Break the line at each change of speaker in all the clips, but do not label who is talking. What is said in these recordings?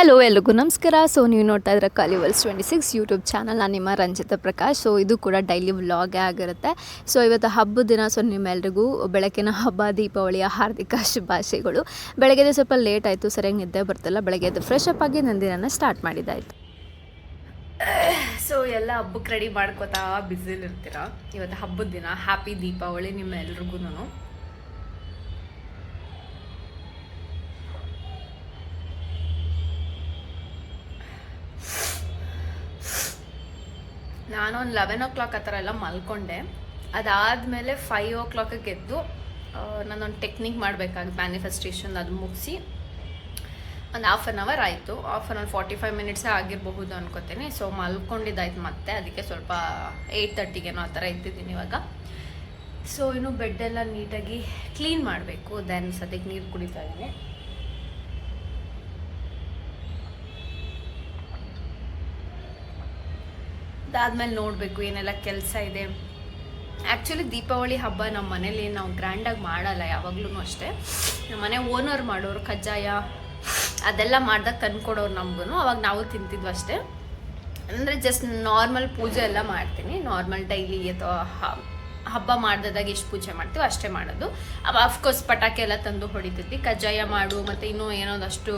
Hello ಎಲ್ರಿಗೂ ನಮಸ್ಕಾರ. So ನೀವು ನೋಡ್ತಾ ಇದ್ರೆ ಕಲಿವಲ್ಸ್ 26 ಯೂಟ್ಯೂಬ್ ಚಾನಲ್. ನಾನು ನಿಮ್ಮ ರಂಜಿತಾ ಪ್ರಕಾಶ್. ಸೊ ಇದು ಕೂಡ ಡೈಲಿ ವ್ಲಾಗೇ ಆಗಿರುತ್ತೆ. ಸೊ ಇವತ್ತು ಹಬ್ಬದ ದಿನ. ಸೊ ನಿಮ್ಮೆಲ್ರಿಗೂ ಬೆಳಕಿನ ಹಬ್ಬ ದೀಪಾವಳಿಯ ಹಾರ್ದಿಕ ಶುಭಾಶಯಗಳು. ಬೆಳಗ್ಗೆ ಸ್ವಲ್ಪ ಲೇಟ್ ಆಯಿತು, ಸರಿಯಾಗಿ ನಿದ್ದೆ ಬರ್ತಿಲ್ಲ. ಬೆಳಗ್ಗೆ ಎದ್ದು ಫ್ರೆಶ್ ಅಪ್ ಆಗಿ ನನ್ನ ದಿನನ ಸ್ಟಾರ್ಟ್ ಮಾಡಿದ್ದಾಯಿತು. ಸೊ ಎಲ್ಲ ಹಬ್ಬಕ್ಕೆ ರೆಡಿ ಮಾಡ್ಕೋತಾ ಬ್ಯುಸಿಲಿರ್ತೀರ. ಇವತ್ತು ಹಬ್ಬದ ದಿನ. ಹ್ಯಾಪಿ ದೀಪಾವಳಿ ನಿಮ್ಮೆಲ್ರಿಗೂ. ನಾನೊಂದು 11 ಆ ಥರ ಎಲ್ಲ ಮಲ್ಕೊಂಡೆ. ಅದಾದಮೇಲೆ 5 ಎದ್ದು ನಾನೊಂದು ಟೆಕ್ನಿಕ್ ಮಾಡಬೇಕಾಗಿ ಮ್ಯಾನಿಫೆಸ್ಟೇಷನ್ ಅದು ಮುಗಿಸಿ ಒಂದು ಹಾಫ್ ಆನ್ ಅವರ್ ಆಯಿತು. 45 ಮಿನಿಟ್ಸೇ ಆಗಿರಬಹುದು ಅನ್ಕೋತೀನಿ. ಸೊ ಮಲ್ಕೊಂಡಿದ್ದಾಯ್ತು ಮತ್ತೆ. ಅದಕ್ಕೆ ಸ್ವಲ್ಪ 8:30ಗೇನೋ ಆ ಥರ ಎದ್ದಿದ್ದೀನಿ ಇವಾಗ. ಸೊ ಇನ್ನು ಬೆಡ್ಡೆಲ್ಲ ನೀಟಾಗಿ ಕ್ಲೀನ್ ಮಾಡಬೇಕು. ದೆನ್ ಸದ್ಯಕ್ಕೆ ನೀರು ಕುಡಿತಾ ಇದ್ದೀನಿ. ಅದಾದಮೇಲೆ ನೋಡಬೇಕು ಏನೆಲ್ಲ ಕೆಲಸ ಇದೆ. ಆ್ಯಕ್ಚುಲಿ ದೀಪಾವಳಿ ಹಬ್ಬ ನಮ್ಮ ಮನೇಲಿ ನಾವು ಗ್ರ್ಯಾಂಡಾಗಿ ಮಾಡಲ್ಲ ಯಾವಾಗ್ಲೂ ಅಷ್ಟೇ. ನಮ್ಮ ಮನೆ ಓನರ್ ಮಾಡೋರು ಕಜ್ಜಾಯ ಅದೆಲ್ಲ ಮಾಡ್ದಾಗ ತಂದ್ಕೊಡೋರು ನಮಗೂ. ಅವಾಗ ನಾವು ತಿಂತಿದ್ವಿ ಅಷ್ಟೇ. ಅಂದರೆ ಜಸ್ಟ್ ನಾರ್ಮಲ್ ಪೂಜೆ ಎಲ್ಲ ಮಾಡ್ತೀನಿ. ನಾರ್ಮಲ್ ಡೈಲಿ ಅಥವಾ ಹಬ್ಬ ಮಾಡಿದಾಗ ಎಷ್ಟು ಪೂಜೆ ಮಾಡ್ತೀವಿ ಅಷ್ಟೇ ಮಾಡೋದು. ಅಫ್ಕೋರ್ಸ್ ಪಟಾಕಿ ಎಲ್ಲ ತಂದು ಹೊಡಿತಿದ್ವಿ. ಕಜ್ಜಾಯ ಮಾಡು ಮತ್ತು ಇನ್ನೂ ಏನೋದಷ್ಟು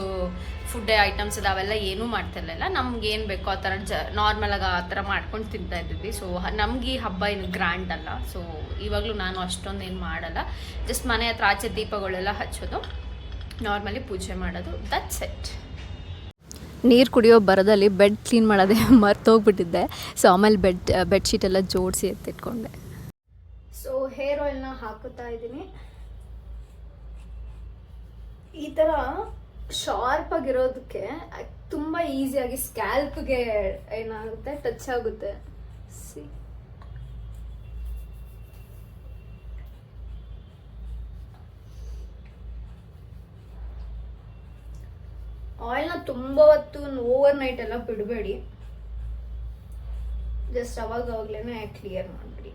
ಫುಡ್ ಐಟಮ್ಸ್ ಅದಾವೆಲ್ಲ ಏನೂ ಮಾಡ್ತಿರ್ಲಿಲ್ಲ. ನಮ್ಗೆ ಏನು ಬೇಕೋ ಆ ಥರ ನಾರ್ಮಲಾಗಿ ಆ ಥರ ಮಾಡ್ಕೊಂಡು ತಿಂತಾ ಇದ್ವಿ. ಸೊ ನಮ್ಗೆ ಈ ಹಬ್ಬ ಏನು ಗ್ರ್ಯಾಂಡ್ ಅಲ್ಲ. ಸೊ ಇವಾಗಲೂ ನಾನು ಅಷ್ಟೊಂದು ಏನು ಮಾಡಲ್ಲ. ಜಸ್ಟ್ ಮನೆ ಹತ್ರ ಆಚೆ ದೀಪಗಳೆಲ್ಲ ಹಚ್ಚೋದು, ನಾರ್ಮಲಿ ಪೂಜೆ ಮಾಡೋದು, ದಟ್ಸ್ ಇಟ್. ನೀರು ಕುಡಿಯೋ ಬರದಲ್ಲಿ ಬೆಡ್ ಕ್ಲೀನ್ ಮಾಡೋದೇ ಮರ್ತೋಗ್ಬಿಟ್ಟಿದ್ದೆ. ಸೊ ಆಮೇಲೆ ಬೆಡ್ಶೀಟ್ ಎಲ್ಲ ಜೋಡಿಸಿ ಎತ್ತಿಟ್ಕೊಂಡೆ. ಸೊ ಹೇರ್ ಆಯಿಲ್ನ ಹಾಕುತ್ತಾ ಇದ್ದೀನಿ. ಈ ಥರ ಶಾರ್ಪ್ ಆಗಿರೋದಕ್ಕೆ ತುಂಬ ಈಸಿಯಾಗಿ ಸ್ಕ್ಯಾಲ್ಪ್ಗೆ ಏನಾಗುತ್ತೆ, ಟಚ್ ಆಗುತ್ತೆ. ಸಿ ಆಯಿಲ್ನ ತುಂಬ ಹೊತ್ತು ಓವರ್ ನೈಟ್ ಎಲ್ಲ ಬಿಡಬೇಡಿ. ಜಸ್ಟ್ ಅವಾಗಲೇ ಕ್ಲಿಯರ್ ಮಾಡಿಬಿಡಿ.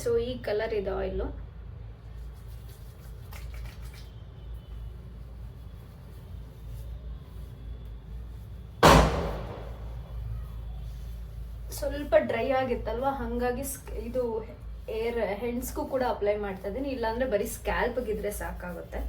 ಸೊ ಈ ಕಲರ್ ಇದೆ ಆಯಿಲು. ಸ್ವಲ್ಪ ಡ್ರೈ ಆಗಿತ್ತಲ್ವಾ, ಹಾಗಾಗಿ ಇದು ಹೆಂಡ್ಸ್ಗೂ ಕೂಡ ಅಪ್ಲೈ ಮಾಡ್ತಾ ಇದ್ದೀನಿ. ಇಲ್ಲಾಂದ್ರೆ ಬರೀ ಸ್ಕ್ಯಾಲ್ಪ್ಗಿದ್ರೆ ಸಾಕಾಗುತ್ತೆ.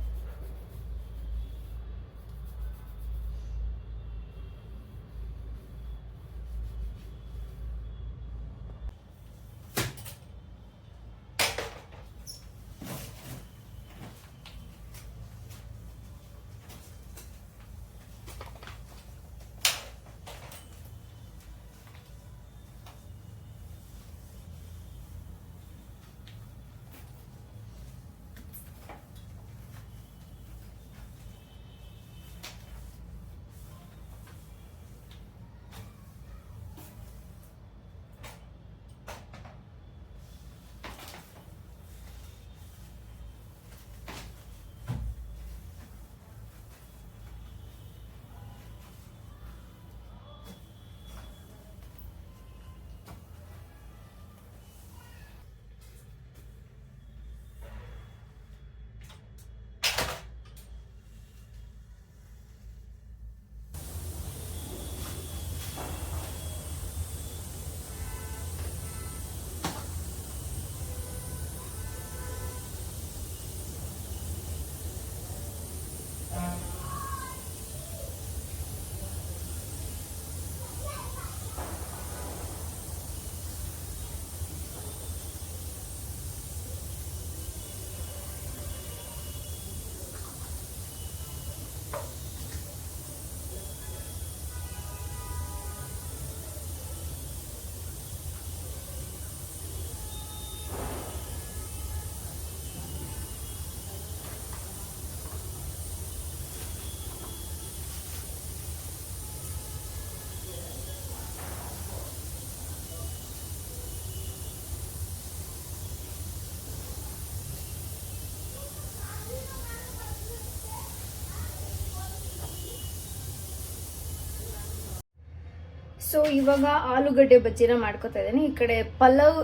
ಸೊ ಇವಾಗ ಆಲೂಗಡ್ಡೆ ಬಜ್ಜಿನ ಮಾಡ್ಕೊತಾ ಇದ್ದೀನಿ. ಈ ಕಡೆ ಪಲಾವ್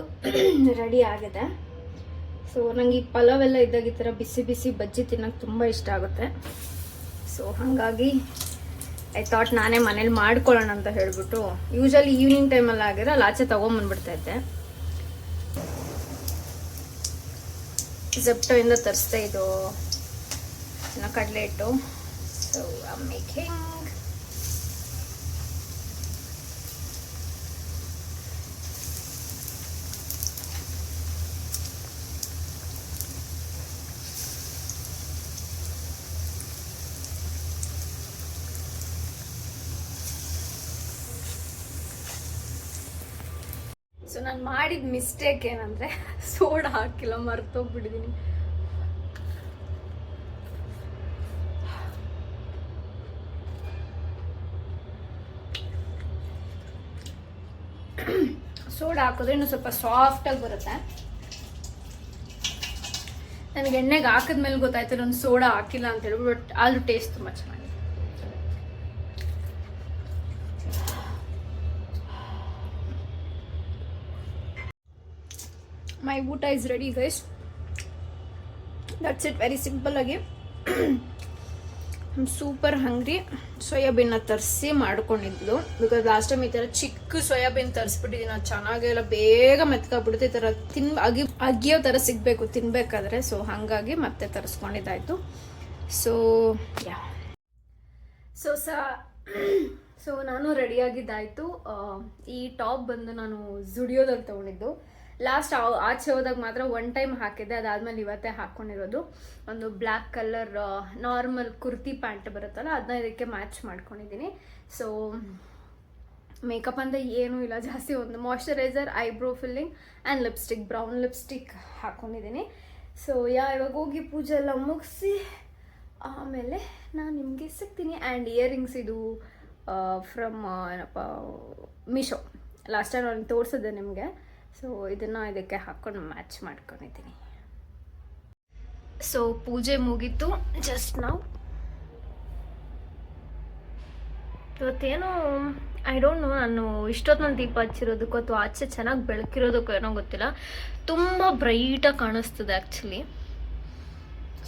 ರೆಡಿ ಆಗಿದೆ. ಸೊ ನಂಗೆ ಈ ಪಲಾವ್ ಎಲ್ಲ ಇದ್ದಾಗ ಈ ಥರ ಬಿಸಿ ಬಿಸಿ ಬಜ್ಜಿ ತಿನ್ನೋಕೆ ತುಂಬ ಇಷ್ಟ ಆಗುತ್ತೆ. ಸೊ ಹಾಗಾಗಿ ಐ ಥಾಟ್ ನಾನೇ ಮನೇಲಿ ಮಾಡ್ಕೊಳ್ಳೋಣ ಅಂತ ಹೇಳ್ಬಿಟ್ಟು, ಯೂಶಲಿ ಈವ್ನಿಂಗ್ ಟೈಮಲ್ಲಿ ಆಗಿರೋ ಅಲ್ಲಿ ಆಚೆ ತೊಗೊಂಬಂದ್ಬಿಡ್ತಾ ಇದ್ದೆ. ಝೆಪ್ಟೋಯಿಂದ ತರಿಸ್ದೆ ಇದು ಕಡಲೆ ಹಿಟ್ಟು. So I am making so ನಾನು ಮಾಡಿದ ಮಿಸ್ಟೇಕ್ ಏನಂದರೆ ಸೋಡಾ ಹಾಕಿಲ್ಲ, ಮರ್ತೋಗ್ಬಿಟ್ಟಿದ್ದೀನಿ. ಸೋಡಾ ಹಾಕಿದ್ರೆ ಇನ್ನೂ ಸ್ವಲ್ಪ ಸಾಫ್ಟಾಗಿ ಬರುತ್ತೆ. ನನಗೆ ಎಣ್ಣೆಗೆ ಹಾಕಿದ್ಮೇಲೆ ಗೊತ್ತಾಯ್ತು ನಾನು ಸೋಡಾ ಹಾಕಿಲ್ಲ ಅಂತ ಹೇಳಿ, ಬಟ್ ಆದ್ರೂ ಟೇಸ್ಟ್ ತುಂಬ ಚೆನ್ನಾಗಿದೆ. ಮೈ ಊಟ is ready guys. That's it, very simple ಆಗಿ. ಸೂಪರ್ ಹಂಗ್ರಿ. ಸೋಯಾಬೀನ್ನ ತರಿಸಿ ಮಾಡ್ಕೊಂಡಿದ್ಲು. ಬಿಕಾಸ್ ಲಾಸ್ಟ್ ಟೈಮ್ ಈ ಥರ ಚಿಕ್ಕ ಸೋಯಾಬೀನ್ ತರಿಸ್ಬಿಟ್ಟಿದ್ದೀನಿ, ಅದು ಚೆನ್ನಾಗೆಲ್ಲ ಬೇಗ ಮೆತ್ಕಾಗ್ಬಿಡುತ್ತೆ. ಈ ಥರ ಅಗಿಯೋ ಥರ ಸಿಗಬೇಕು ತಿನ್ಬೇಕಾದ್ರೆ. ಸೊ ಹಾಗಾಗಿ ಮತ್ತೆ ತರಿಸ್ಕೊಂಡಿದ್ದಾಯ್ತು. ಸೊ ಯಾ ಸೊ ನಾನು ರೆಡಿಯಾಗಿದ್ದಾಯಿತು. ಈ ಟಾಪ್ ಬಂದು ನಾನು ಜುಡಿಯೋದಲ್ಲಿ ತೊಗೊಂಡಿದ್ದು. ಲಾಸ್ಟ್ ಆಚೆ ಹೋದಾಗ ಮಾತ್ರ ಒನ್ ಟೈಮ್ ಹಾಕಿದ್ದೆ, ಅದಾದಮೇಲೆ ಇವತ್ತೇ ಹಾಕ್ಕೊಂಡಿರೋದು. ಒಂದು black colour normal kurti pant ಬರುತ್ತಲ್ಲ, ಅದನ್ನ ಇದಕ್ಕೆ ಮ್ಯಾಚ್ ಮಾಡ್ಕೊಂಡಿದ್ದೀನಿ. ಸೊ ಮೇಕಪ್ ಅಂತ ಏನೂ ಇಲ್ಲ ಜಾಸ್ತಿ, ಒಂದು moisturiser, eyebrow filling and lipstick, brown lipstick ಹಾಕ್ಕೊಂಡಿದ್ದೀನಿ. ಸೊ ಇವಾಗ ಹೋಗಿ ಪೂಜೆ ಎಲ್ಲ ಮುಗಿಸಿ ಆಮೇಲೆ ನಾನು ನಿಮಗೆ ಸಿಗ್ತೀನಿ. ಆ್ಯಂಡ್ ಇಯರಿಂಗ್ಸ್ ಇದು ಫ್ರಮ್ ಏನಪ್ಪ ಮೀಶೋ, ಲಾಸ್ಟ್ ಟೈಮ್ ನಾನು ತೋರಿಸಿದ್ದೆ ನಿಮಗೆ. ಸೊ ಇದನ್ನು ಇದಕ್ಕೆ ಹಾಕ್ಕೊಂಡು ಮ್ಯಾಚ್ ಮಾಡ್ಕೊಂಡಿದ್ದೀನಿ. ಸೊ ಪೂಜೆ ಮುಗೀತು ಜಸ್ಟ್ ನಾವು. ಇವತ್ತೇನೋ ಐ ಡೋಂಟ್ ನೋ, ನಾನು ಇಷ್ಟೊತ್ತಿನಲ್ಲಿ ದೀಪ ಹಚ್ಚಿರೋದಕ್ಕೂ ಅಥವಾ ಆಚೆ ಚೆನ್ನಾಗಿ ಬೆಳಕಿರೋದಕ್ಕೂ ಏನೋ ಗೊತ್ತಿಲ್ಲ, ತುಂಬ ಬ್ರೈಟಾಗಿ ಕಾಣಿಸ್ತದೆ ಆ್ಯಕ್ಚುಲಿ.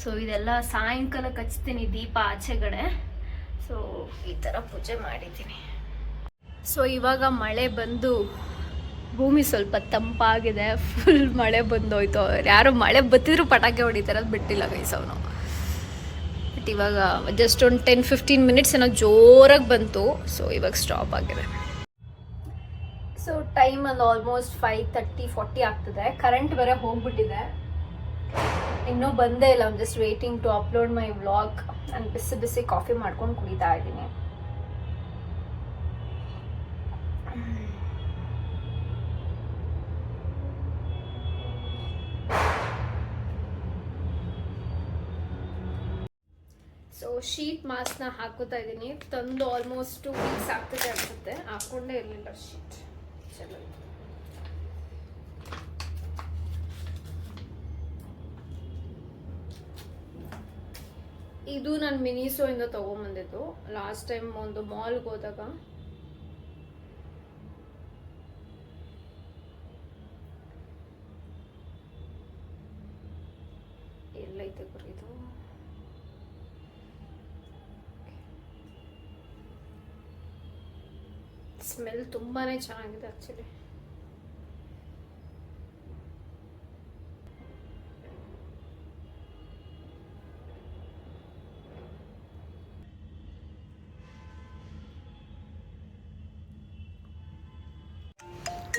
ಸೊ ಇದೆಲ್ಲ ಸಾಯಂಕಾಲಕ್ಕೆ ಹಚ್ತೀನಿ ದೀಪ ಆಚೆಗಡೆ. ಸೊ ಈ ಥರ ಪೂಜೆ ಮಾಡಿದ್ದೀನಿ. ಸೊ ಇವಾಗ ಮಳೆ ಬಂದು ಭೂಮಿ ಸ್ವಲ್ಪ ತಂಪಾಗಿದೆ, ಫುಲ್ ಮಳೆ ಬಂದೋಯ್ತು. ಯಾರು ಮಳೆ ಬತ್ತಿದ್ರು ಪಟಾಕಿ ಹೊಡಿತಾರೆ, ಅದು ಬಿಟ್ಟಿಲ್ಲ ಗೈಸ್ ಅವನು. ಬಟ್ ಇವಾಗ ಜಸ್ಟ್ ಒಂದು 10-15 ಮಿನಿಟ್ಸ್ ಏನೋ ಜೋರಾಗಿ ಬಂತು. ಸೊ ಇವಾಗ ಸ್ಟಾಪ್ ಆಗಿದೆ. ಸೊ ಟೈಮ್ ಒಂದು ಆಲ್ಮೋಸ್ಟ್ 5:30-40 ಆಗ್ತದೆ. ಕರೆಂಟ್ ಬೇರೆ ಹೋಗ್ಬಿಟ್ಟಿದೆ, ಇನ್ನೂ ಬಂದೇ ಇಲ್ಲ. Just waiting to upload my vlog. ನಾನು ಬಿಸಿ ಬಿಸಿ ಕಾಫಿ ಮಾಡ್ಕೊಂಡು ಕುಡಿತಾ ಇದ್ದೀನಿ. ಸೊ ಶೀಟ್ ಮಾಸ್ಕ್ನ ಹಾಕೋತಾ ಇದ್ದೀನಿ. ತಂದು ಆಲ್ಮೋಸ್ಟ್ 2 ವೀಕ್ಸ್ ಆಗ್ತದೆ ಅನ್ಸುತ್ತೆ, ಹಾಕೊಂಡೇ ಇರಲಿಲ್ಲ ಶೀಟ್. ಚಲೋ, ಇದು ನಾನು ಮಿನಿಸೋಯಿಂದ ತೊಗೊಂಬಂದಿದ್ದು ಲಾಸ್ಟ್ ಟೈಮ್ ಒಂದು ಮಾಲ್ಗೆ ಹೋದಾಗ. ಎಲ್ಲೈತೆ ಗುರಿದು. ಸ್ಮೆಲ್ ತುಂಬಾನೇ ಚೆನ್ನಾಗಿದೆ ಆಕ್ಚುಲಿ.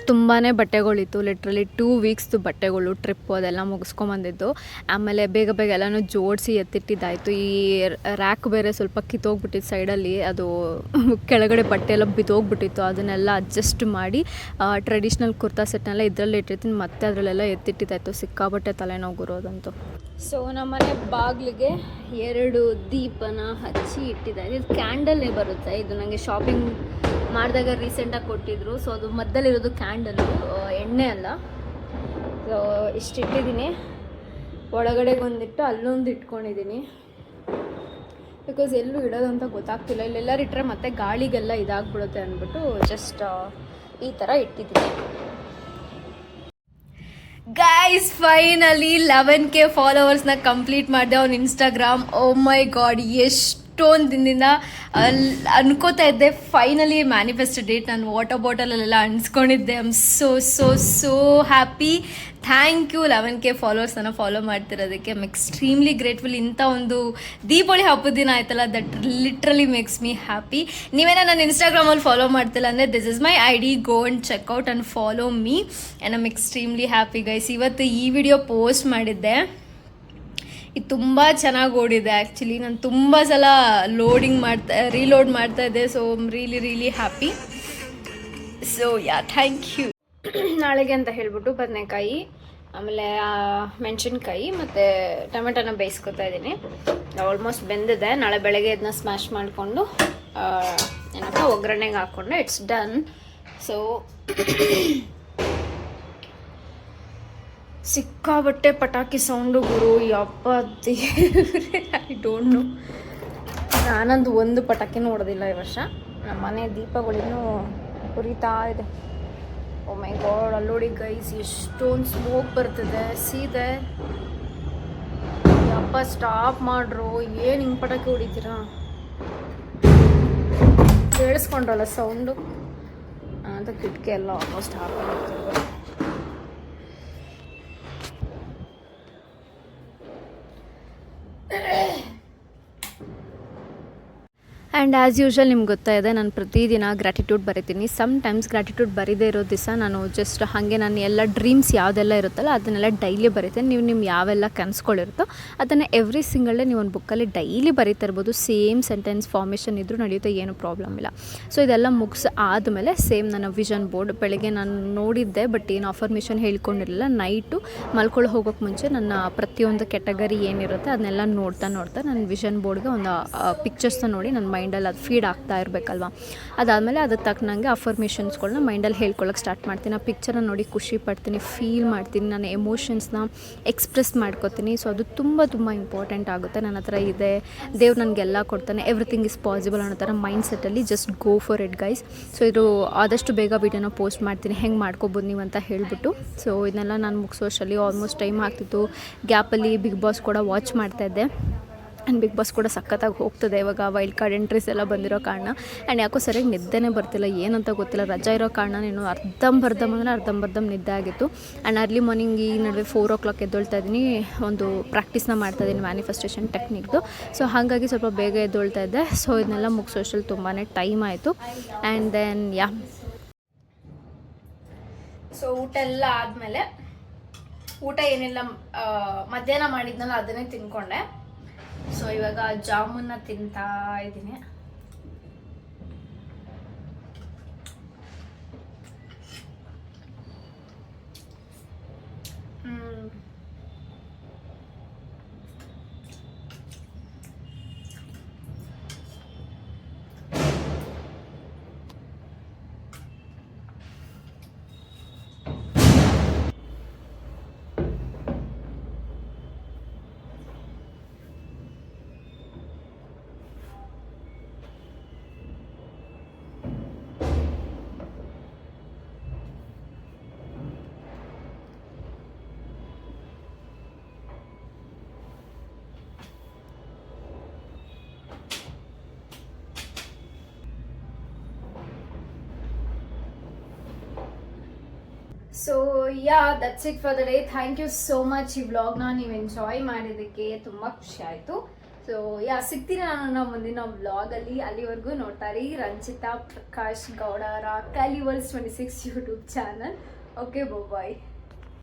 ತುಂಬಾ ಬಟ್ಟೆಗಳಿತ್ತು, ಲಿಟ್ರಲಿ 2 ವೀಕ್ಸ್ದು ಬಟ್ಟೆಗಳು, ಟ್ರಿಪ್ಪು ಅದೆಲ್ಲ ಮುಗಿಸ್ಕೊಂಬಂದಿದ್ದು. ಆಮೇಲೆ ಬೇಗ ಬೇಗ ಎಲ್ಲನೂ ಜೋಡಿಸಿ ಎತ್ತಿಟ್ಟಿದ್ದಾಯಿತು. ಈ ರ್ಯಾಕ್ ಬೇರೆ ಸ್ವಲ್ಪ ಕಿತ್ತೋಗ್ಬಿಟ್ಟಿತ್ತು ಸೈಡಲ್ಲಿ, ಅದು ಕೆಳಗಡೆ ಬಟ್ಟೆ ಎಲ್ಲ ಬಿದ್ದೋಗ್ಬಿಟ್ಟಿತ್ತು. ಅದನ್ನೆಲ್ಲ ಅಡ್ಜಸ್ಟ್ ಮಾಡಿ ಟ್ರೆಡಿಷ್ನಲ್ ಕುರ್ತಾ ಸೆಟ್ನೆಲ್ಲ ಇದರಲ್ಲಿ ಇಟ್ಟಿರ್ತೀನಿ, ಮತ್ತೆ ಅದರಲ್ಲೆಲ್ಲ ಎತ್ತಿಟ್ಟಿದ್ದಾಯಿತು. ಸಿಕ್ಕಾಬಟ್ಟೆ ತಲೆನೋವು ಗುರೋದಂತೂ. ಸೊ ನಮ್ಮನೆ ಬಾಗಿಲಿಗೆ 2 ದೀಪನ ಹಚ್ಚಿ ಇಟ್ಟಿದ್ದಾರೆ. ಇದು ಕ್ಯಾಂಡಲ್ಲೇ ಬರುತ್ತೆ. ಇದು ನನಗೆ ಶಾಪಿಂಗ್ ಮಾಡಿದಾಗ ರೀಸೆಂಟಾಗಿ ಕೊಟ್ಟಿದ್ರು. ಸೊ ಅದು ಮದ್ದಲ್ಲಿರೋದು ಕ್ಯಾಂಡಲು, ಎಣ್ಣೆ ಅಲ್ಲ. ಸೊ ಇಷ್ಟಿಟ್ಟಿದ್ದೀನಿ. ಒಳಗಡೆಗೆ ಒಂದಿಟ್ಟು ಅಲ್ಲೊಂದು ಇಟ್ಕೊಂಡಿದ್ದೀನಿ. ಬಿಕಾಸ್ ಎಲ್ಲೂ ಇಡೋದಂತ ಗೊತ್ತಾಗ್ತಿಲ್ಲ. ಇಲ್ಲೆಲ್ಲರೂ ಇಟ್ಟರೆ ಮತ್ತೆ ಗಾಳಿಗೆಲ್ಲ ಇದಾಗ್ಬಿಡುತ್ತೆ ಅಂದ್ಬಿಟ್ಟು ಜಸ್ಟ್ ಈ ಥರ ಇಟ್ಟಿದ್ದೀನಿ. ಗೈಸ್ ಫೈನಲಿ 11K ಫಾಲೋವರ್ಸ್ನ ಕಂಪ್ಲೀಟ್ ಮಾಡಿದೆ ಅವ್ನು ಇನ್ಸ್ಟಾಗ್ರಾಮ್. ಓ ಮೈ ಗಾಡ್, ಎಷ್ಟೊಂದು ದಿನದಿಂದ ಅನ್ಕೋತಾ ಇದ್ದೆ, ಫೈನಲಿ ಮ್ಯಾನಿಫೆಸ್ಟ್ ಡೇಟ್. ನಾನು ವಾಟರ್ ಬಾಟಲಲ್ಲೆಲ್ಲ ಅನ್ಸ್ಕೊಂಡಿದ್ದೆ. I am so happy. Thank you 11K ಫಾಲೋವರ್ಸನ್ನು ಫಾಲೋ ಮಾಡ್ತಿರೋದಕ್ಕೆ. I am extremely grateful. ಇಂಥ ಒಂದು ದೀಪಾವಳಿ ಹಬ್ಬದ ದಿನ ಆಯ್ತಲ್ಲ, that literally makes me happy. ನೀವೇನೋ ನನ್ನ ಇನ್ಸ್ಟಾಗ್ರಾಮಲ್ಲಿ ಫಾಲೋ ಮಾಡ್ತಿಲ್ಲ ಅಂದರೆ this is my ID, go and check out and follow me and I am extremely happy guys. ಇವತ್ತು ಈ ವಿಡಿಯೋ ಪೋಸ್ಟ್ ಮಾಡಿದ್ದೆ, ಇದು ತುಂಬ ಚೆನ್ನಾಗಿ ಓಡಿದೆ. ಆ್ಯಕ್ಚುಲಿ ನಾನು ತುಂಬ ಸಲ ರೀಲೋಡ್ ಮಾಡ್ತಾ ಇದ್ದೆ. So I am really happy. So yeah, thank you. ನಾಳೆಗೆ ಅಂತ ಹೇಳ್ಬಿಟ್ಟು ಬದನೆಕಾಯಿ, ಆಮೇಲೆ ಮೆಣಸಿನ್ಕಾಯಿ ಮತ್ತು ಟೊಮೆಟೊನ ಬೇಯಿಸ್ಕೊತಾ ಇದ್ದೀನಿ. ಆಲ್ಮೋಸ್ಟ್ ಬೆಂದಿದೆ. ನಾಳೆ ಬೆಳಗ್ಗೆ ಇದನ್ನ ಸ್ಮ್ಯಾಶ್ ಮಾಡಿಕೊಂಡು ಏನಪ್ಪ ಒಗ್ಗರಣೆಗೆ ಹಾಕ್ಕೊಂಡು ಇಟ್ಸ್ ಡನ್. ಸೊ ಸಿಕ್ಕಾಬಟ್ಟೆ ಪಟಾಕಿ ಸೌಂಡು ಗುರು, ಯಪ್ಪ ದೇವ್ರೆ, ಐ ಡೋಂಟ್ ನೋ. ನಾನಂದು ಒಂದು ಪಟಾಕಿನೂ ಹೊಡೆದಿಲ್ಲ ಈ ವರ್ಷ. ನಮ್ಮ ಮನೆ ದೀಪಗಳಿನ್ನೂ ಉರಿತಾ ಇದೆ. ಓ ಮೈ ಗಾಡ್, ಅಲ್ಲೋಡಿ ಗೈಸ್ ಎಷ್ಟೊಂದು ಸ್ಮೋಕ್ ಬರ್ತಿದೆ. ಸೀದೆ ಯಪ್ಪ, ಸ್ಟಾಪ್ ಮಾಡ್ರು. ಏನು ಹಿಂಗೆ ಪಟಾಕಿ ಹೊಡಿತೀರಾ? ಕೇಳಿಸ್ಕೊಂಡ್ರಲ್ಲ ಸೌಂಡು ಅಂತ. ಕಿಟಕಿ ಎಲ್ಲ ಆಲ್ಮೋಸ್ಟ್ ಹಾಕಿರ್ತೀವಿ. ಆ್ಯಂಡ್ ಆ್ಯಸ್ ಯೂಶ್ವಲ್ ನಿಮ್ಗೆ ಗೊತ್ತಾಯಿದೆ, ನಾನು ಪ್ರತಿದಿನ ಗ್ರ್ಯಾಟಿಟ್ಯೂಡ್ ಬರಿತೀನಿ. ಸಮ್ಟೈಮ್ಸ್ ಗ್ರ್ಯಾಟಿಟ್ಯೂಡ್ ಬರೀದೇ ಇರೋ ದಿವಸ ನಾನು ಜಸ್ಟ್ ಹಾಗೆ ನಾನು ಎಲ್ಲ ಡ್ರೀಮ್ಸ್ ಯಾವುದೆಲ್ಲ ಇರುತ್ತಲ್ಲ ಅದನ್ನೆಲ್ಲ ಡೈಲಿ ಬರೀತೀನಿ. ನೀವು ಯಾವೆಲ್ಲ ಕನಸುಗಳಿರುತ್ತೋ ಅದನ್ನು ಎವ್ರಿ ಸಿಂಗಲ್ ಡೇ ನೀವು ಒಂದು ಬುಕ್ಕಲ್ಲಿ ಡೈಲಿ ಬರೀತಾ ಇರ್ಬೋದು. ಸೇಮ್ ಸೆಂಟೆನ್ಸ್ ಫಾರ್ಮೇಷನ್ ಇದ್ದರೂ ನಡೆಯುತ್ತೆ, ಏನೂ ಪ್ರಾಬ್ಲಮ್ ಇಲ್ಲ. ಸೊ ಇದೆಲ್ಲ ಆದಮೇಲೆ ಸೇಮ್ ನನ್ನ ವಿಷನ್ ಬೋರ್ಡ್ ಬೆಳಗ್ಗೆ ನಾನು ನೋಡಿದ್ದೆ, ಬಟ್ ಏನು ಅಫರ್ಮೇಷನ್ ಹೇಳ್ಕೊಂಡಿರಲಿಲ್ಲ. ನೈಟು ಮಲ್ಕೊಳ್ಳೋ ಹೋಗೋಕ್ಕೆ ಮುಂಚೆ ನನ್ನ ಪ್ರತಿಯೊಂದು ಕೆಟಗರಿ ಏನಿರುತ್ತೆ ಅದನ್ನೆಲ್ಲ ನೋಡ್ತಾ ನನ್ನ ವಿಷನ್ ಬೋರ್ಡ್ಗೆ ಒಂದು ಪಿಕ್ಚರ್ಸ್ನ ನೋಡಿ ನನ್ನ ಮೈಂಡಲ್ಲಿ ಅದು ಫೀಡ್ ಆಗ್ತಾ ಇರಬೇಕಲ್ವ. ಅದಾದಮೇಲೆ ಅದಕ್ಕೆ ತಕ್ಕನಂಗೆ ಅಫರ್ಮೇಷನ್ಸ್ಗಳನ್ನ ಮೈಂಡಲ್ಲಿ ಹೇಳ್ಕೊಳ್ಳೋಕೆ ಸ್ಟಾರ್ಟ್ ಮಾಡ್ತೀನಿ. ಆ ಪಿಕ್ಚರನ್ನ ನೋಡಿ ಖುಷಿ ಪಡ್ತೀನಿ, ಫೀಲ್ ಮಾಡ್ತೀನಿ, ನನ್ನ ಎಮೋಷನ್ಸ್ನ ಎಕ್ಸ್ಪ್ರೆಸ್ ಮಾಡ್ಕೋತೀನಿ. ಸೊ ಅದು ತುಂಬ ಇಂಪಾರ್ಟೆಂಟ್ ಆಗುತ್ತೆ. ನನ್ನ ಹತ್ರ ಇದೆ, ದೇವ್ರು ನನಗೆಲ್ಲ ಕೊಡ್ತಾನೆ, ಎವ್ರಿಥಿಂಗ್ ಇಸ್ ಪಾಸಿಬಲ್ ಅನ್ನೋ ಥರ ಮೈಂಡ್ ಸೆಟ್ಟಲ್ಲಿ just go for it guys. So ಇದು ಆದಷ್ಟು ಬೇಗ ವೀಡಿಯೋನ ಪೋಸ್ಟ್ ಮಾಡ್ತೀನಿ, ಹೆಂಗೆ ಮಾಡ್ಕೊಬೋದು ನೀವು ಅಂತ ಹೇಳಿಬಿಟ್ಟು. ಸೊ ಇದನ್ನೆಲ್ಲ ನಾನು ಮುಗಿಸೋಷ್ಟರಲ್ಲಿ ಆಲ್ಮೋಸ್ಟ್ ಟೈಮ್ ಆಗ್ತಿತ್ತು. ಗ್ಯಾಪಲ್ಲಿ ಬಿಗ್ ಬಾಸ್ ಕೂಡ ವಾಚ್ ಮಾಡ್ತಾಯಿದ್ದೆ. ಆ್ಯಂಡ್ ಬಿಗ್ ಬಾಸ್ ಕೂಡ ಸಖತ್ತಾಗಿ ಹೋಗ್ತದೆ ಇವಾಗ. ವೈಲ್ಡ್ ಕಾರ್ಡ್ ಎಂಟ್ರೀಸ್ ಎಲ್ಲ ಬಂದಿರೋ ಕಾರಣ. ಆ್ಯಂಡ್ ಯಾಕೋ ಸರಿಯಾಗಿ ನಿದ್ದೆನೇ ಬರ್ತಿಲ್ಲ, ಏನಂತ ಗೊತ್ತಿಲ್ಲ. ರಜಾ ಇರೋ ಕಾರಣ ನಾನು ಅರ್ಧಂಬರ್ಧಂ ನಿದ್ದೆ ಆಗಿತ್ತು. ಆ್ಯಂಡ್ ಅರ್ಲಿ ಮಾರ್ನಿಂಗ್ ಈ ನಡುವೆ 4 o'clock ಎದ್ದೊಳ್ತಾ ಇದ್ದೀನಿ. ಒಂದು ಪ್ರಾಕ್ಟೀಸ್ನ ಮಾಡ್ತಾಯಿದ್ದೀನಿ ಮ್ಯಾನಿಫೆಸ್ಟೇಷನ್ ಟೆಕ್ನಿಕ್ದು. ಸೊ ಹಾಗಾಗಿ ಸ್ವಲ್ಪ ಬೇಗ ಎದ್ದೊಳ್ತಾ ಇದ್ದೆ. ಸೊ ಇದನ್ನೆಲ್ಲ ಮುಗಿಸೋಷ್ಟರಲ್ಲಿ ತುಂಬಾ ಟೈಮ್ ಆಯಿತು. ಆ್ಯಂಡ್ ದೆನ್ ಸೊ ಊಟ ಎಲ್ಲ ಆದಮೇಲೆ, ಊಟ ಏನಿಲ್ಲ ಮಧ್ಯಾಹ್ನ ಮಾಡಿದ್ನಲ್ಲ ಅದನ್ನೇ ತಿನ್ಕೊಂಡೆ. ಸೊ ಇವಾಗ ಜಾಮೂನ್ನ ತಿಂತಾ ಇದ್ದೀನಿ. So yeah, that's it for the day. Thank you so much. ಈ ವ್ಲಾಗ್ನ ನೀವು ಎಂಜಾಯ್ ಮಾಡಿದ್ದಕ್ಕೆ ತುಂಬ ಖುಷಿ ಆಯಿತು. ಸೊ ಯಾ, ಸಿಗ್ತೀನಿ ನಾನು ಮುಂದಿನ ವ್ಲಾಗಲ್ಲಿ. ಅಲ್ಲಿವರೆಗೂ ನೋಡ್ತಾ ಇರಿ ರಂಜಿತಾ ಪ್ರಕಾಶ್ ಗೌಡರ ಕಲಿ ವರ್ಲ್ಡ್ 26 ಯೂಟ್ಯೂಬ್ ಚಾನಲ್. ಓಕೆ, ಬಾಯ್.